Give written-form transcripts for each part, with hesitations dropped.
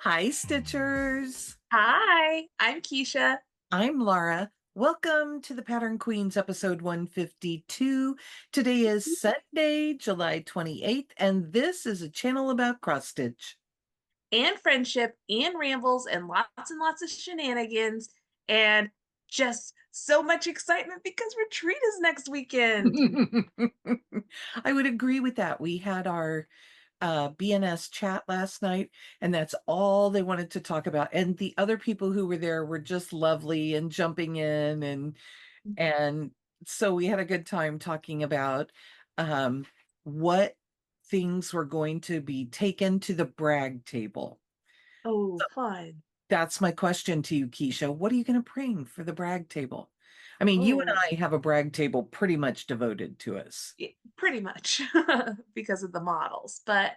Hi, Stitchers. Hi, I'm Keisha. I'm Laura. Welcome to the Pattern Queens episode 152. Today is Sunday, July 28th, and this is a channel about cross stitch. And friendship and rambles and lots of shenanigans and just so much excitement because retreat is next weekend. I would agree with that. We had our BNS chat last night, and that's all they wanted to talk about. And the other people who were there were just lovely and jumping in and so we had a good time talking about what things were going to be taken to the brag table. Oh, So fun. that's my question to you, Keisha. What are you going to bring for the brag table? I mean, you and Oh, I have a brag table pretty much devoted to us. pretty much because of the models. But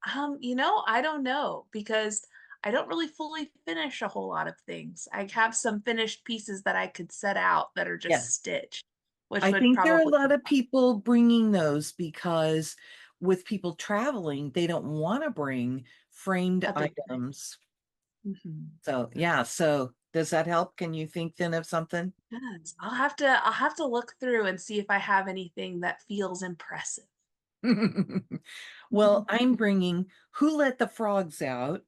I don't know because I don't really fully finish a whole lot of things. I have some finished pieces that I could set out that are just Yes. stitched, which I would think there are a probably lot be of people bringing those because with people traveling, they don't want to bring framed a big thing. items. Mhm. So, yeah. So, does that help? Can you think then of something? Yes, I'll have to look through and see if I have anything that feels impressive. Well, I'm bringing Who Let the Frogs Out,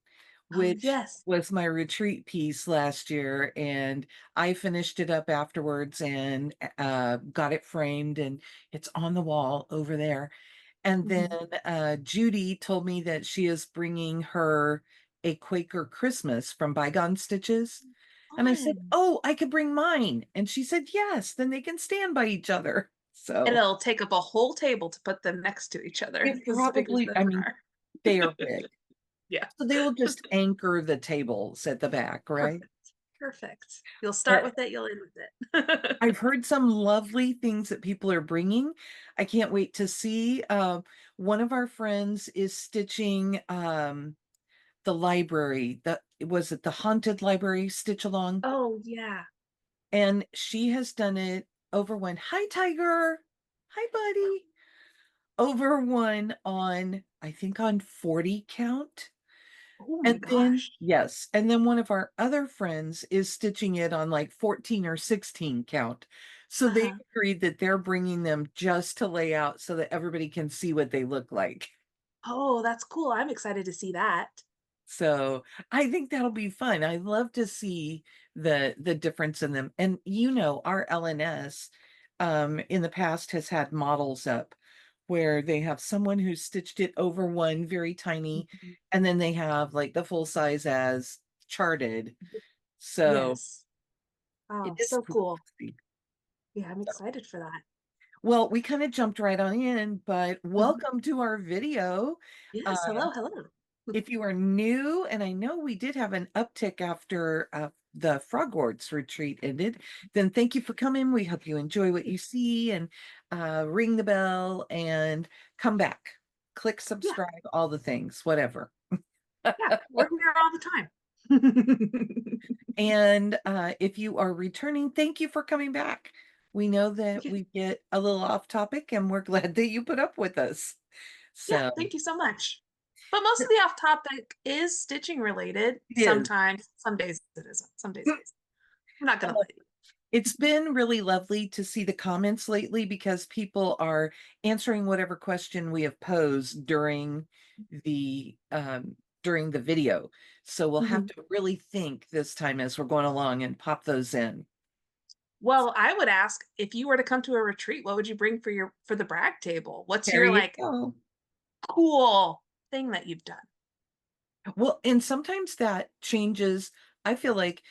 Oh which yes. was my retreat piece last year, and I finished it up afterwards and got it framed, and it's on the wall over there. And then Mhm. Judy told me that she is bringing her a Quaker Christmas from Bygone Stitches. And I said, Fun. "Oh, I could bring mine." And she said, "Yes, then they can stand by each other." And So it'll take up a whole table to put them next to each other, it as big as probably, those I mean, are. they are big. Yeah. So they will just anchor the tables at the back, right? Perfect. Perfect. You'll start But with it, you'll end with it. I've heard some lovely things that people are bringing. I can't wait to see. One of our friends is stitching the library. Was it the haunted library stitch along? Oh yeah. And she has done it over one. Hi, Tiger. Hi, buddy. Over one on, I think on 40 count. Oh my And then, gosh. yes, and then one of our other friends is stitching it on like 14 or 16 count. So they Uh-huh. agreed that they're bringing them just to lay out so that everybody can see what they look like. Oh, that's cool. I'm excited to see that. So I think that'll be fun. I love to see the difference in them. And our LNS in the past has had models up where they have someone who stitched it over one very tiny, Mhm. and then they have like the full size as charted. So Yes. it Oh, is so cool cool. to see. Yeah, I'm So, excited for that. well, we kind of jumped right on in, but Mhm. welcome to our video. Yes, Uh, hello, hello. If you are new, and I know we did have an uptick after the Frogwarts retreat ended, then thank you for coming. We hope you enjoy what you see and ring the bell and come back. Click Yeah, subscribe, all the things, whatever. yeah, we're here all the time. And if you are returning, thank you for coming back. We know that Yeah, we get a little off topic, and we're glad that you put up with us. yeah, So thank you so much. But most of the off topic is stitching related. it is. Sometimes, some days it isn't. Some days it is. I'm not gonna lie to you. It's been really lovely to see the comments lately because people are answering whatever question we have posed during the video. So we'll have Mhm. to really think this time as we're going along and pop those in. Well, I would ask if you were to come to a retreat, what would you bring for the brag table? What's There your you like go. cool thing that you've done? Well, and sometimes that changes, I feel like,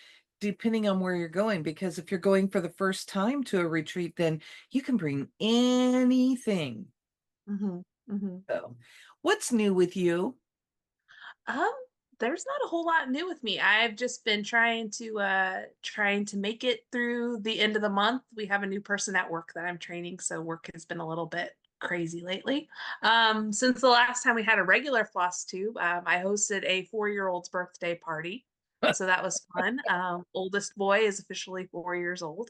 depending on where you're going, because if you're going for the first time to a retreat, then you can bring anything. Hmm. Hmm. So, what's new with you? Um, there's not a whole lot new with me. I've just been trying to make it through the end of the month. We have a new person at work that I'm training, so work has been a little bit crazy lately. Since the last time we had a regular Flosstube, I hosted a 4-year-old's birthday party. So that was fun. Oldest boy is officially 4 years old.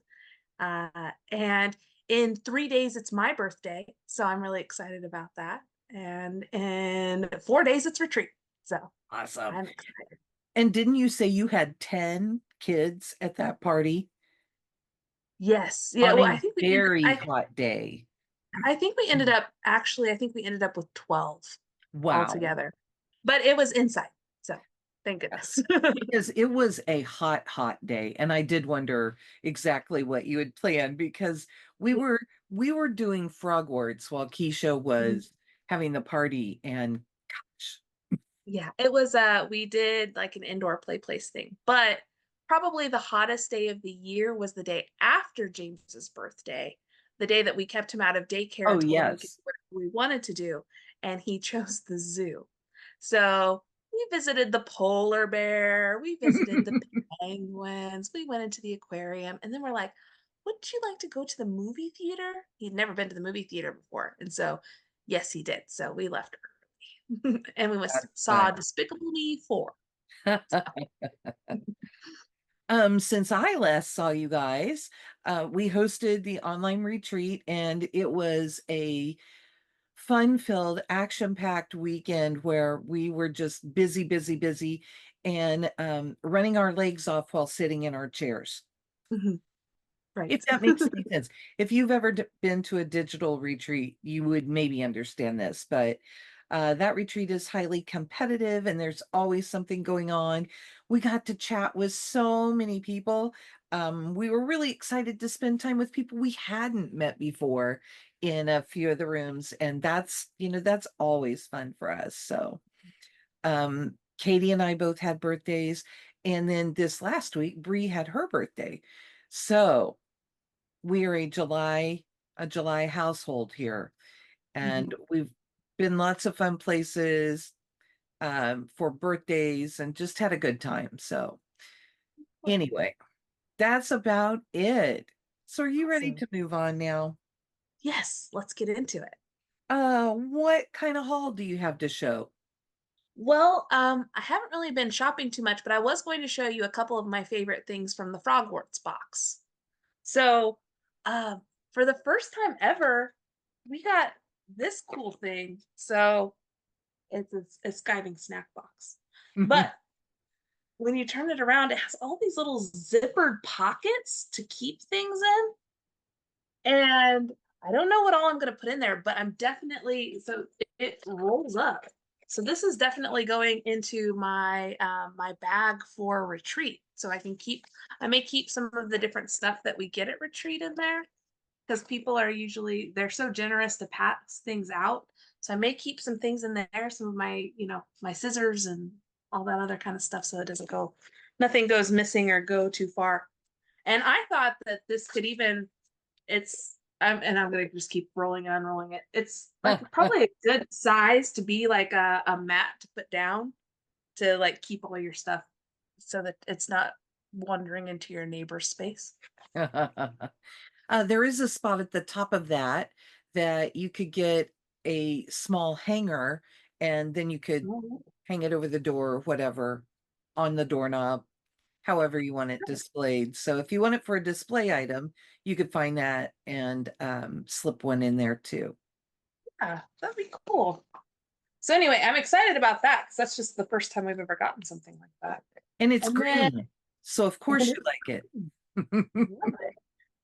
And in 3 days, it's my birthday. So I'm really excited about that. And in 4 days, it's retreat. So Awesome. I'm excited. And didn't you say you had 10 kids at that party Yes. Yeah. on Well, a very hot day? I think we ended up actually, I think we ended up with 12 Wow. altogether, but it was inside. So thank goodness. Because it was a hot, hot day, and I did wonder exactly what you had planned because we were doing frog words while Keisha was having the party, and gosh, Yeah, it was we did like an indoor play place thing, but probably the hottest day of the year was the day after James's birthday, the day that we kept him out of daycare oh and told him we could do yes. whatever we wanted to do, and he chose the zoo. So we visited the polar bear, we visited the penguins, we went into the aquarium, and then we're like, wouldn't you like to go to the movie theater? He'd never been to the movie theater before. And so, yes, he did. So we left and we That's saw fun. Despicable Me 4. Since I last saw you guys, we hosted the online retreat, and it was a fun-filled, action-packed weekend where we were just busy, busy, busy, and running our legs off while sitting in our chairs. Mhm. Right. If that makes any sense. If you've ever been to a digital retreat, you would maybe understand this, but that retreat is highly competitive and there's always something going on. We got to chat with so many people. We were really excited to spend time with people we hadn't met before in a few of the rooms, and that's, that's always fun for us. So, Katie and I both had birthdays, and then this last week, Bree had her birthday. So, we are a July household here, and Mhm. we've been lots of fun places for birthdays and just had a good time. So anyway, that's about it. So are you ready Awesome. to move on now? Yes, let's get into it. What kind of haul do you have to show? Well, I haven't really been shopping too much, but I was going to show you a couple of my favorite things from the Frogwarts box. So, uh, for the first time ever, we got this cool thing. So it's a skiving snack box. But when you turn it around, it has all these little zippered pockets to keep things in. And I don't know what all I'm going to put in there, but I'm definitely so it rolls up. So this is definitely going into my bag for retreat. So I may keep some of the different stuff that we get at retreat in there because people are usually they're so generous to pass things out. So I may keep some things in there, some of my, my scissors and all that other kind of stuff so it doesn't go nothing goes missing or go too far. And I thought that this could even and I'm gonna just keep rolling and unrolling it. It's like probably a good size to be like a mat to put down to like keep all your stuff so that it's not wandering into your neighbor's space. There is a spot at the top of that you could get a small hanger, and then you could Oh, hang it over the door or whatever on the doorknob, however you want it displayed. So if you want it for a display item, you could find that and slip one in there too. yeah, that'd be cool. So anyway, I'm excited about that because that's just the first time we've ever gotten something like that. And it's And then green, so of course you like it. love it.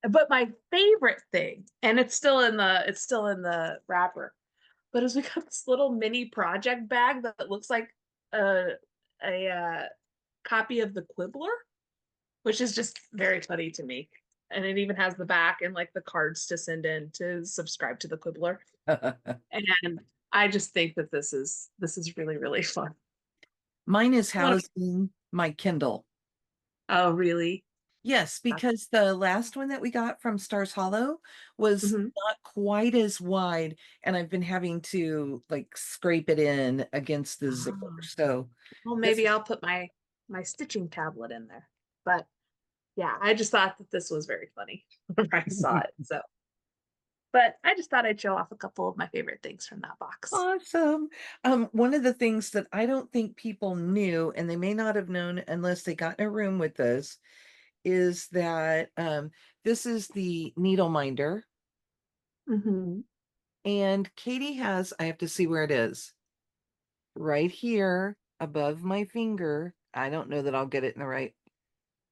But my favorite thing, and it's still in the wrapper, but as we got this little mini project bag that looks like a a copy of the Quibbler, which is just very funny to me. And it even has the back and like the cards to send in to subscribe to the Quibbler. And I just think that this is really, really fun. Mine is What housing my Kindle. oh really? Yes, That's, because the last one that we got from Stars Hollow was mhm. not quite as wide, and I've been having to like scrape it in against the zipper. Oh. So Well, this maybe I'll put my stitching tablet in there. But yeah, I just thought that this was very funny when I saw it. So, but I just thought I'd show off a couple of my favorite things from that box. awesome. One of the things that I don't think people knew, and they may not have known unless they got in a room with us, is that this is the needle minder, Hmm. and Katie has, I have to see where it is, right here above my finger. I don't know that I'll get it in the right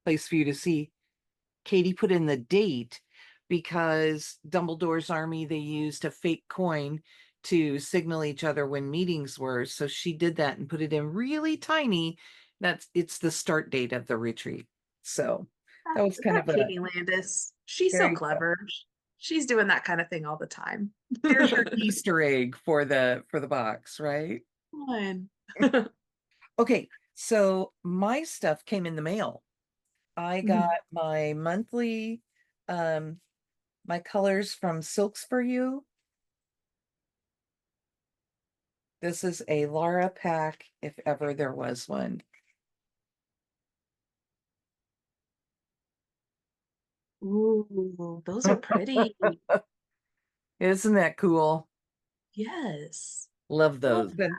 place for you to see. Katie put in the date because Dumbledore's army, they used a fake coin to signal each other when meetings were. So she did that and put it in really tiny. It's the start date of the retreat. So that was kind That of a Katie Landis. She's so very clever. She's doing that kind of thing all the time. there's your Easter egg for the box, right? Fun. Okay, so my stuff came in the mail. I got Mhm. my monthly um my colors from Silks for You. This is a Laura pack, if ever there was one. Ooh, those are pretty. Isn't that cool? Yes. Love Love those. Then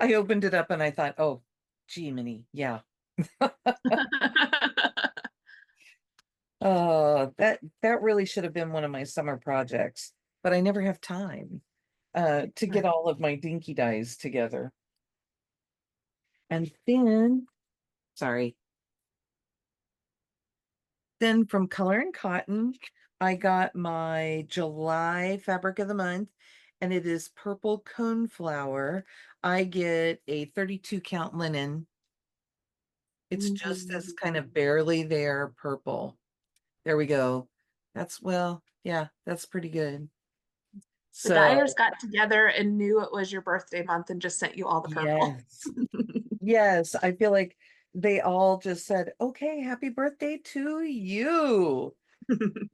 I opened it up and I thought, oh, gee, Minnie, yeah. that. That really should have been one of my summer projects, but I never have time to get Right. all of my dinky dyes together. And then, sorry, then from Color and Cotton, I got my July fabric of the month, and it is purple coneflower. I get a 32 count linen. It's just as kind Ooh. of barely there purple. There we go. That's, well, yeah, that's pretty good. The dyers So, got together and knew it was your birthday month and just sent you all the purple. yes, yes, I feel like they all just said, okay, happy birthday to you.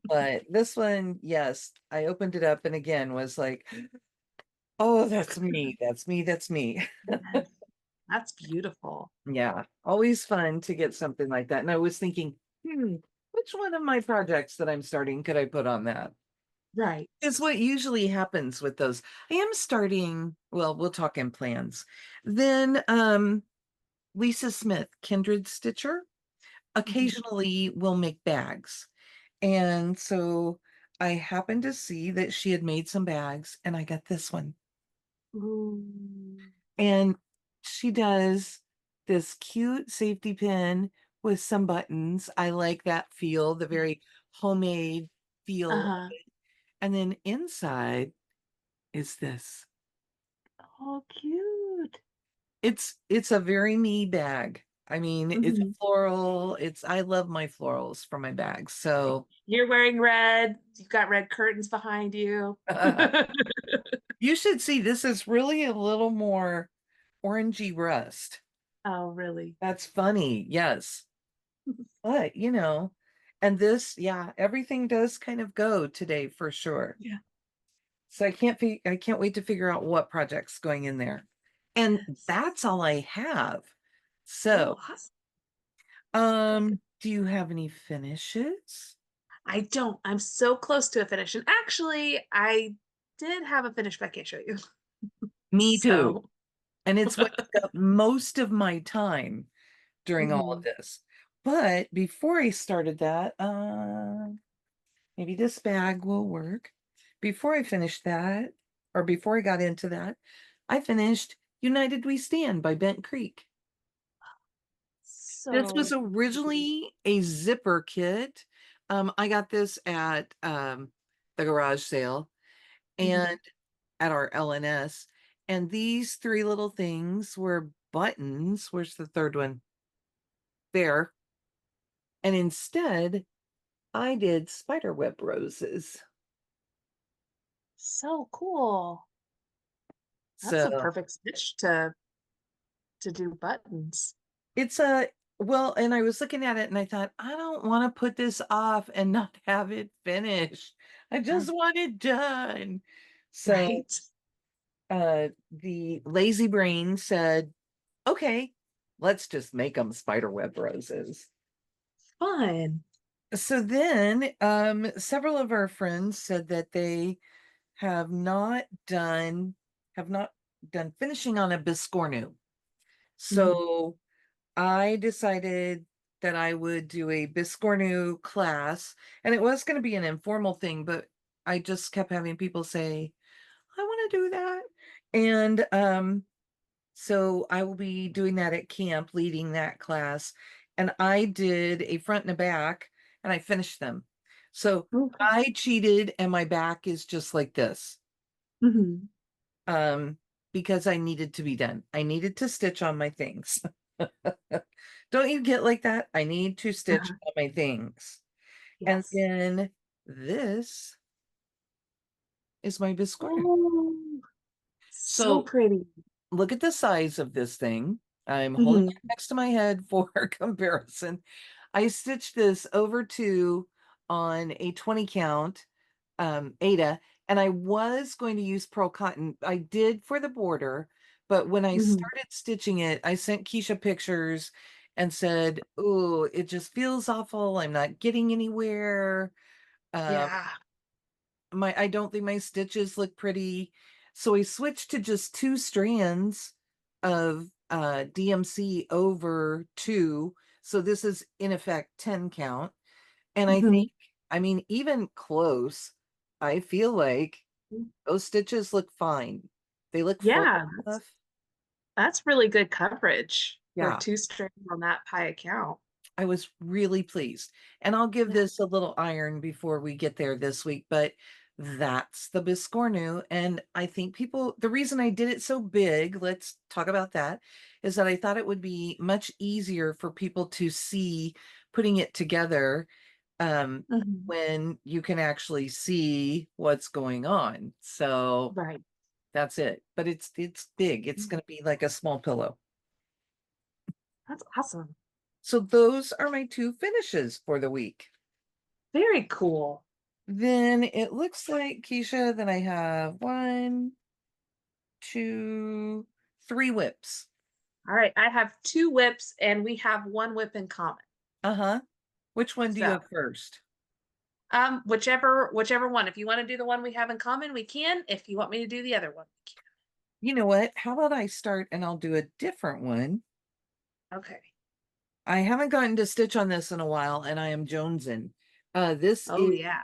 But this one, yes, I opened it up and again was like, oh, that's me. That's me. That's me. Yes, that's beautiful. Yeah, always fun to get something like that. And I was thinking, which one of my projects that I'm starting could I put on that? Right. It's what usually happens with those. I am starting, well, we'll talk in plans. Then Lisa Smith, Kindred Stitcher, Mhm. occasionally will make bags. And so I happened to see that she had made some bags and I got this one. Ooh. And she does this cute safety pin with some buttons. I like that feel, the very homemade feel. Uh-huh. And then inside is this. Oh, cute. It's a very me bag. I mean, it's Mhm. floral. I love my florals for my bags. So You're wearing red. You've got red curtains behind you. you should see this is really a little more orangey rust. Oh, really? That's funny. Yes. But, and this, yeah, everything does kind of go today for sure. Yeah. So I can't wait to figure out what project's going in there. And Yes. that's all I have. Oh, So, awesome. Well, do you have any finishes? I don't. I'm so close to a finish. And actually, I did have a finish, but I can't show you. Me too. So, And it's what took up most of my time during all of mhm. this. But before I started that, maybe this bag will work. Before I finished that, or before I got into that, I finished United We Stand by Bent Creek. This was So pretty. originally a zipper kit. I got this at the garage sale Mhm. and at our LNS. And these three little things were buttons. Where's the third one? There. And instead, I did spiderweb roses. So cool. That's a So perfect stitch to do buttons. it's well, and I was looking at it and I thought, I don't want to put this off and not have it finished. I just Right. want it done. So Right. the lazy brain said, okay, let's just make them spiderweb roses. Fun. So then several of our friends said that they have not done have not done finishing on a Biscornu. Mhm. So I decided that I would do a Biscornu class, and it was going to be an informal thing, but I just kept having people say, I want to do that. And So I will be doing that at camp, leading that class. And I did a front and a back, and I finished them. So Okay. I cheated, and my back is just like this. Hmm. Um, because I needed to be done. I needed to stitch on my things. Don't you get like that? I need to stitch Uh-huh. on my things. And Yes. then this is my Biscornu. Oh, so So pretty. look at the size of this thing. I'm holding Hmm. it next to my head for comparison. I stitched this over two on a 20 count Aida, and I was going to use pearl cotton. I did for the border, but when I Hmm. started stitching it, I sent Keisha pictures and said, "Oh, it just feels awful. I'm not getting anywhere. Um, Yeah. I don't think my stitches look pretty." So I switched to just two strands of DMC over two. So this is in effect 10 count. And I Hmm. think, I mean, even close, I feel like those stitches look fine. They look full Yeah, enough. that's really good coverage for Yeah, two strings on that pie account. I was really pleased. And I'll give Yeah. this a little iron before we get there this week, but that's the Biscornu. And I think people, the reason I did it so big, let's talk about that, is that I thought it would be much easier for people to see putting it together um, Hmm. when you can actually see what's going on. So Right. that's it. But it's big. It's going to be like a small pillow. That's awesome. So those are my two finishes for the week. Very cool. Then it looks like, Keisha, that I have one, two, three whips. All right. I have two whips and we have one whip in common. Uh-huh. Which one do you So, have first? whichever one. If you want to do the one we have in common, we can. If you want me to do the other one, we You know what? How about I start and I'll do a different one. can. Okay. I haven't gotten to stitch on this in a while, and I am jonesing. This Oh is yeah.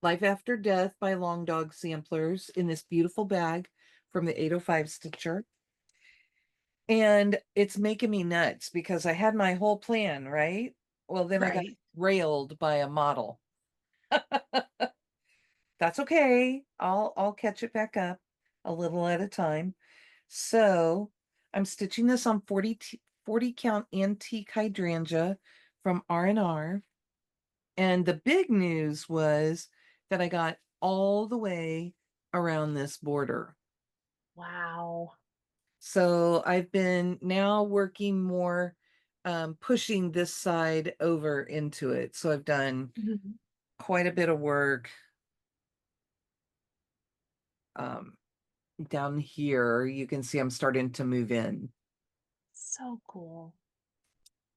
Life After Death by Long Dog Samplers in this beautiful bag from the 805 Stitcher. And it's making me nuts because I had my whole plan, right? Well, then I got Right. railed by a model. That's okay. I'll catch it back up a little at a time. So I'm stitching this on 40 count antique hydrangea from R and R. And the big news was that I got all the way around this border. Wow. So I've been now working more, pushing this side over into it. So I've done Mhm. quite a bit of work um, down here. You can see I'm starting to move in. So cool.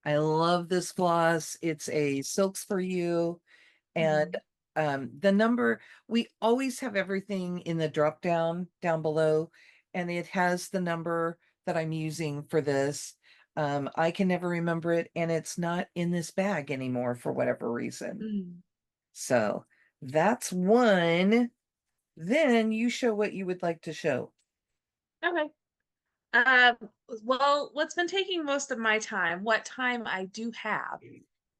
I love this floss. It's a Silks for You. And Mhm. the number, we always have everything in the drop down below, and it has the number that I'm using for this. I can never remember it, and it's not in this bag anymore for whatever reason. Mm. So that's one. Then you show what you would like to show. Okay. Um, well, what's been taking most of my time, what time I do have,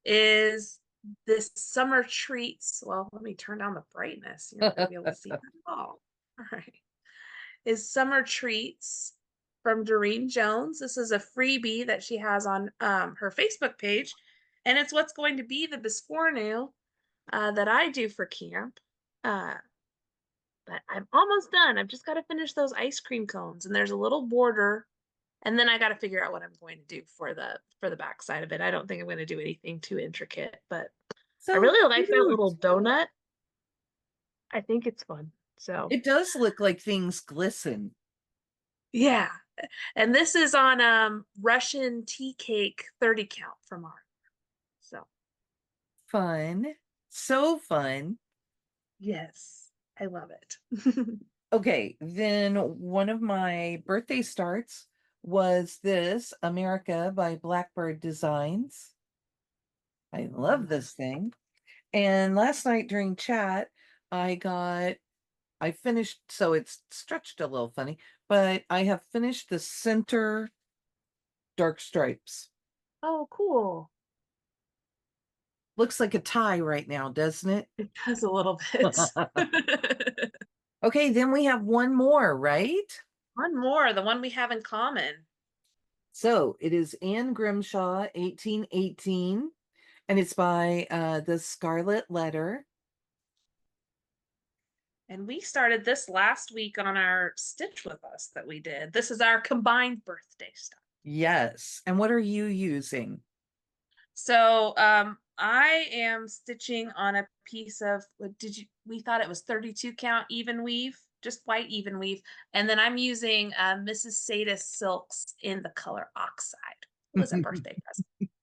is this summer treats. Well, let me turn down the brightness. You're not going to be able to see that at all. All right. Is summer treats from Durene Jones. This is a freebie that she has on her Facebook page, and it's what's going to be the Biscornu that I do for camp. Uh, but I'm almost done. I've just got to finish those ice cream cones, and there's a little border, and then I got to figure out what I'm going to do for the back side of it. I don't think I'm going to do anything too intricate, but I So really like that cute. little donut. I think it's fun. So It does look like things glisten. yeah, and this is on Russian tea cake 30 count from our. So Fun. So fun. yes, I love it. Okay, then one of my birthday starts was this America by Blackbird Designs. I love Mm. this thing. And last night during chat, I got, I finished, so it's stretched a little funny, but I have finished the center dark stripes. Oh, cool. Looks like a tie right now, doesn't it? It does a little bit. Okay, then we have one more, right? One more, the one we have in common. So it is Anne Grimshaw, 1818, and it's by the Scarlet Letter. And we started this last week on our Stitch with Us that we did. This is our combined birthday stuff. Yes. And what are you using? So I am stitching on a piece of what did you we thought it was 32 count even weave, just white even weave. And then I'm using Mrs. Sedas silks in the color Oxide. It was a birthday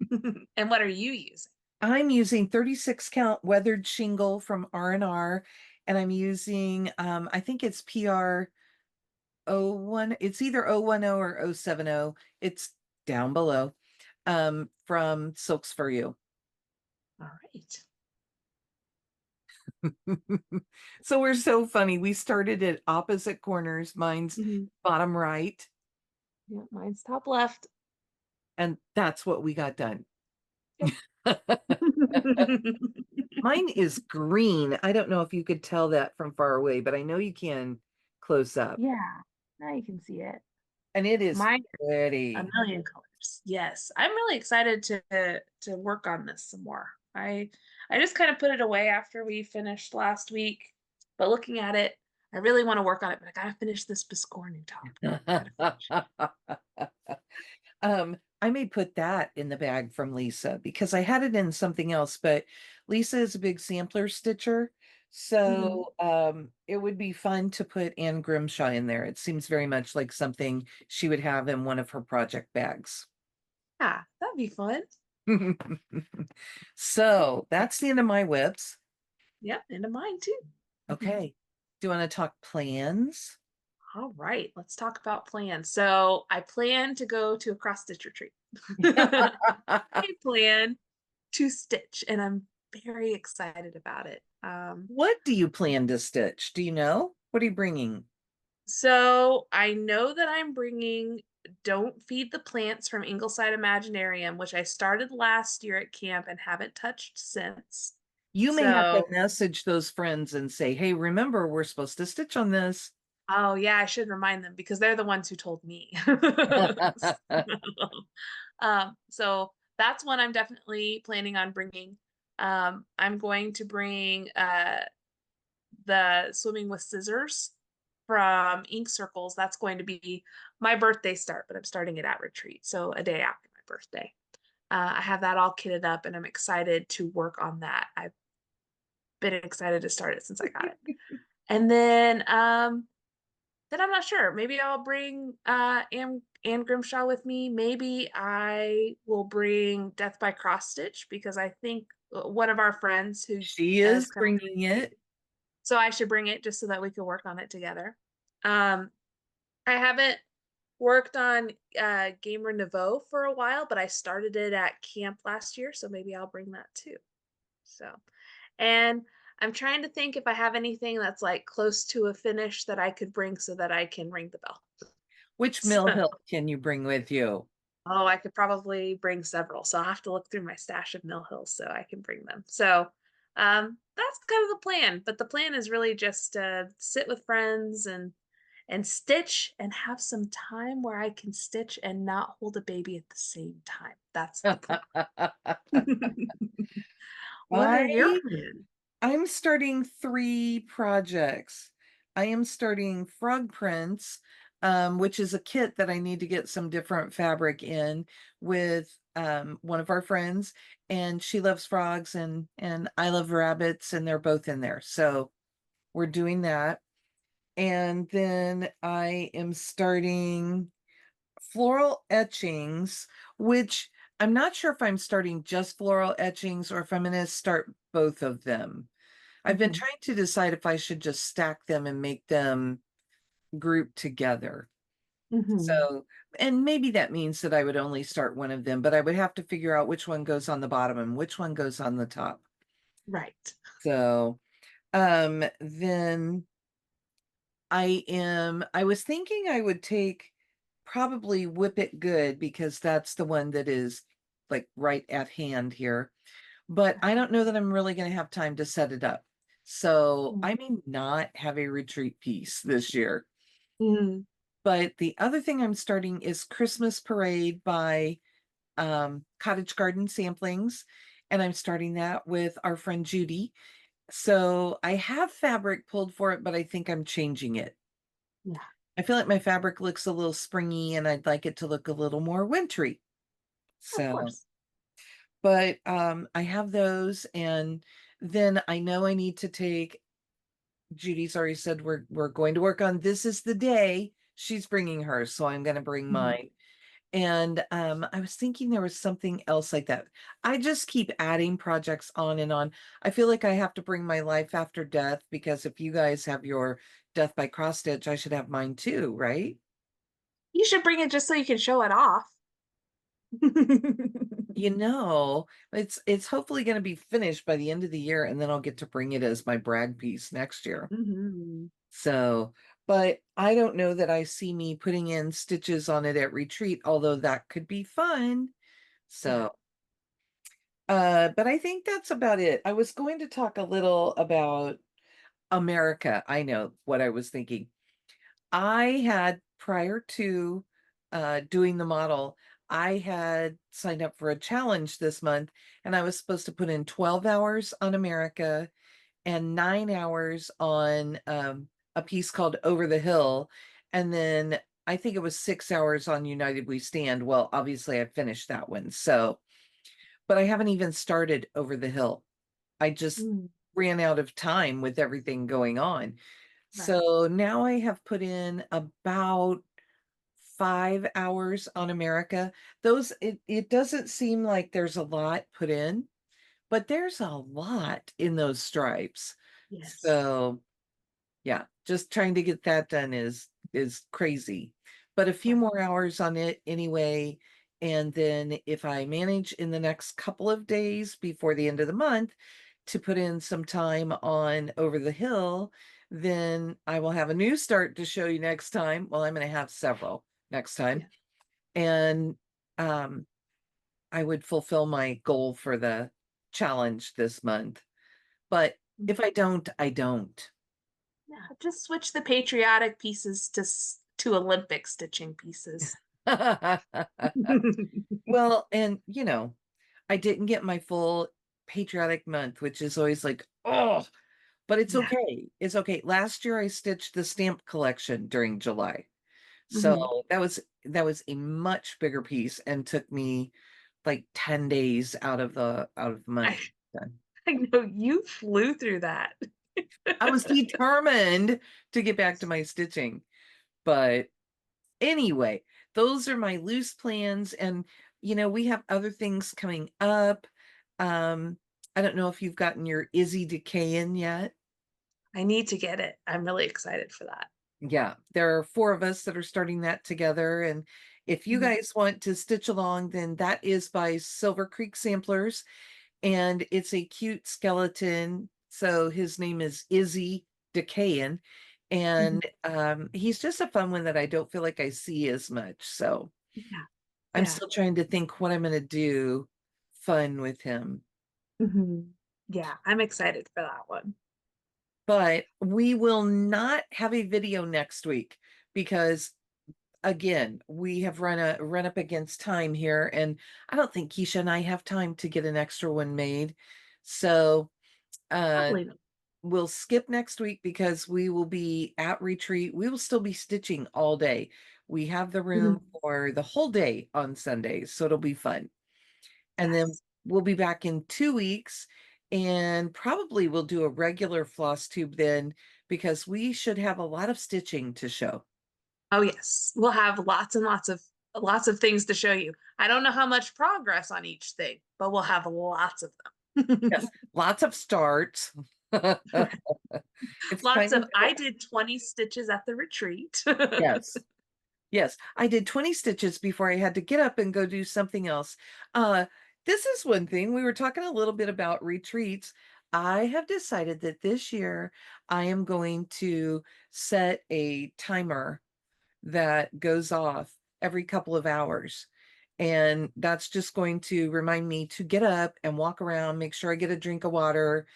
present. And what are you using? I'm using 36 count weathered shingle from R and R, and I'm using I think it's PR 01, it's either 010 or 070. It's down below. From Silks for You. All right. So we're so funny. We started at opposite corners. Mine's Mhm. bottom right, Yeah, mine's top left. and that's what we got done. Yep. Mine is green. I don't know if you could tell that from far away, but I know you can close up. Yeah, now you can see it. And it is Mine a pretty. million colors. Yes, I'm really excited to work on this some more. I just kind of put it away after we finished last week, but looking at it, I really want to work on it. But I gotta finish this Biscornu top. Gotta finish I may put that in the bag from Lisa because I had it in something else, but Lisa is a big sampler stitcher. it. Mhm. So it would be fun to put Anne Grimshaw in there. It seems very much like something she would have in one of her project bags. Yeah, that'd be fun. So that's the end of my whips. Yep, into mine too. Okay. Do you want to talk plans? All right, let's talk about plans. So I plan to go to a cross stitch retreat. I plan to stitch, and I'm very excited about it. What do you plan to stitch? Do you know? What are you bringing? So I know that I'm bringing Don't Feed the Plants from Ingleside Imaginarium, which I started last year at camp and haven't touched since. You may have to So, message those friends and say, hey, remember, we're supposed to stitch on this. oh yeah, I should remind them because they're the ones who told me. So that's one I'm definitely planning on bringing. I'm going to bring the Swimming with Scissors from Ink Circles. That's going to be my birthday start, but I'm starting it at retreat. So a day after my birthday. I have that all kitted up and I'm excited to work on that. I've been excited to start it since I got it. And then I'm not sure. Maybe I'll bring Anne Grimshaw with me. Maybe I will bring Death by Cross Stitch because I think one of our friends who She is is kind of bringing it. so I should bring it just so that we can work on it together. Um, I haven't worked on Gamer Nouveau for a while, but I started it at camp last year, so maybe I'll bring that too. So, and I'm trying to think if I have anything that's like close to a finish that I could bring so that I can ring the bell. Which Mill So, Hill can you bring with you? oh, I could probably bring several. So I'll have to look through my stash of Mill Hills so I can bring them. So that's kind of the plan. But the plan is really just to sit with friends and stitch and have some time where I can stitch and not hold a baby at the same time. That's the plan. What are your I plans? I'm starting 3 projects. I am starting frog prints, which is a kit that I need to get some different fabric in with one of our friends, and she loves frogs and I love rabbits, and they're both in there. So we're doing that. And then I am starting floral etchings, which I'm not sure if I'm starting just floral etchings or if I'm going to start both of them. I've been Mhm. trying to decide if I should just stack them and make them group together. Mhm. So, and maybe that means that I would only start one of them, but I would have to figure out which one goes on the bottom and which one goes on the top. Right. So, then I was thinking I would take probably Whip It Good because that's the one that is like right at hand here. But I don't know that I'm really going to have time to set it up. So Mm. I may not have a retreat piece this year. Mm. But the other thing I'm starting is Christmas Parade by Cottage Garden Samplings. And I'm starting that with our friend Judy. So I have fabric pulled for it, but I think I'm changing it. Yeah, I feel like my fabric looks a little springy and I'd like it to look a little more wintry. of So, course. but I have those, and then I know I need to take, Judy's already said we're going to work on This Is the Day. She's bringing hers, so I'm going to bring Mhm. mine. And I was thinking there was something else like that. I just keep adding projects on and on. I feel like I have to bring my life after death because if you guys have your death by cross stitch, I should have mine too, right? You should bring it just so you can show it off. You know, it's hopefully going to be finished by the end of the year, and then I'll get to bring it as my brag piece next year. Mhm. So, but I don't know that I see me putting in stitches on it at retreat, although that could be fun. Yeah. So, but I think that's about it. I was going to talk a little about America. I know what I was thinking. I had prior to doing the model, I had signed up for a challenge this month, and I was supposed to put in 12 hours on America and 9 hours on a piece called Over the Hill. And then I think it was 6 hours on United We Stand. Well, obviously I finished that one. So, but I haven't even started Over the Hill. I just Mm. ran out of time with everything going on. Right. So now I have put in about 5 hours on America. It doesn't seem like there's a lot put in, but there's a lot in those stripes. Yes. So yeah, just trying to get that done is crazy. But a few Right. more hours on it anyway. And then if I manage in the next couple of days before the end of the month to put in some time on Over the Hill, then I will have a new start to show you next time. Well, I'm going to have several next time. Yeah. And um, I would fulfill my goal for the challenge this month. But Mm. if I don't, I don't. Yeah. Just switch the patriotic pieces to Olympic stitching pieces. Well, and I didn't get my full patriotic month, which is always like, oh, but it's Yeah. okay. It's okay. Last year I stitched the stamp collection during July. Mhm. So that was a much bigger piece and took me like 10 days out of the month. I I know you flew through that. I was determined to get back to my stitching. But anyway, those are my loose plans. And, we have other things coming up. Um, I don't know if you've gotten your Izzy Decayin yet. I need to get it. I'm really excited for that. Yeah, there are four of us that are starting that together. And if you Mhm. guys want to stitch along, then that is by Silver Creek Samplers. And it's a cute skeleton. So his name is Izzy Decayin. Mhm. And he's just a fun one that I don't feel like I see as much. So Yeah. I'm Yeah. still trying to think what I'm going to do fun with him. Mhm. Yeah, I'm excited for that one. But we will not have a video next week because again, we have run up against time here, and I don't think Keisha and I have time to get an extra one made. So uh Probably not. we'll skip next week because we will be at retreat. We will still be stitching all day. We have the room Mhm. for the whole day on Sundays, so it'll be fun. And then Yes. we'll be back in 2 weeks, and probably we'll do a regular floss tube then because we should have a lot of stitching to show. Oh yes. We'll have lots of things to show you. I don't know how much progress on each thing, but we'll have lots of them. Yes, lots of starts. It's Lots kind of of, I did 20 stitches at the retreat. yes. Yes, I did 20 stitches before I had to get up and go do something else. Uh, this is one thing. We were talking a little bit about retreats. I have decided that this year I am going to set a timer that goes off every couple of hours. And that's just going to remind me to get up and walk around, make sure I get a drink of water,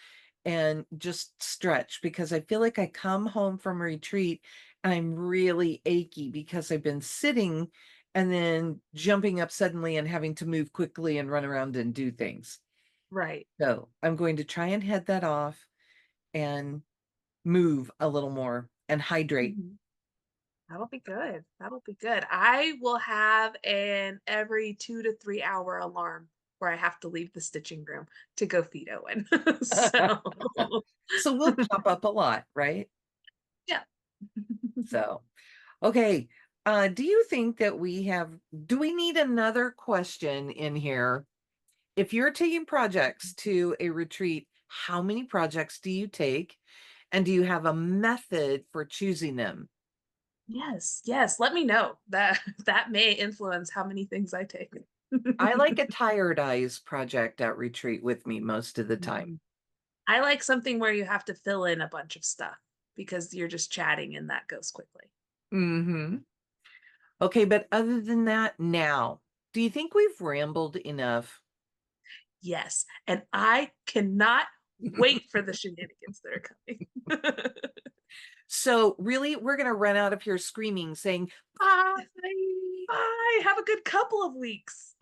and just stretch because I feel like I come home from retreat and I'm really achy because I've been sitting and then jumping up suddenly and having to move quickly and run around and do things. Right. So I'm going to try and head that off and move a little more and hydrate. Mhm. That'll be good. That'll be good. I will have an every 2 to 3 hour alarm where I have to leave the stitching room to go feed Owen. So, So we'll pop up a lot, right? yeah. So, okay. Do you think that do we need another question in here? If you're taking projects to a retreat, how many projects do you take? And do you have a method for choosing them? Yes, yes. Let me know. That may influence how many things I take. I like a tired eyes project at retreat with me most of the time. Mhm. I like something where you have to fill in a bunch of stuff because you're just chatting and that goes quickly. Hmm. Okay, but other than that, now, do you think we've rambled enough? Yes, and I cannot wait for the shenanigans that are coming. So really, we're going to run out of here screaming, saying, bye. Bye. Have a good couple of weeks.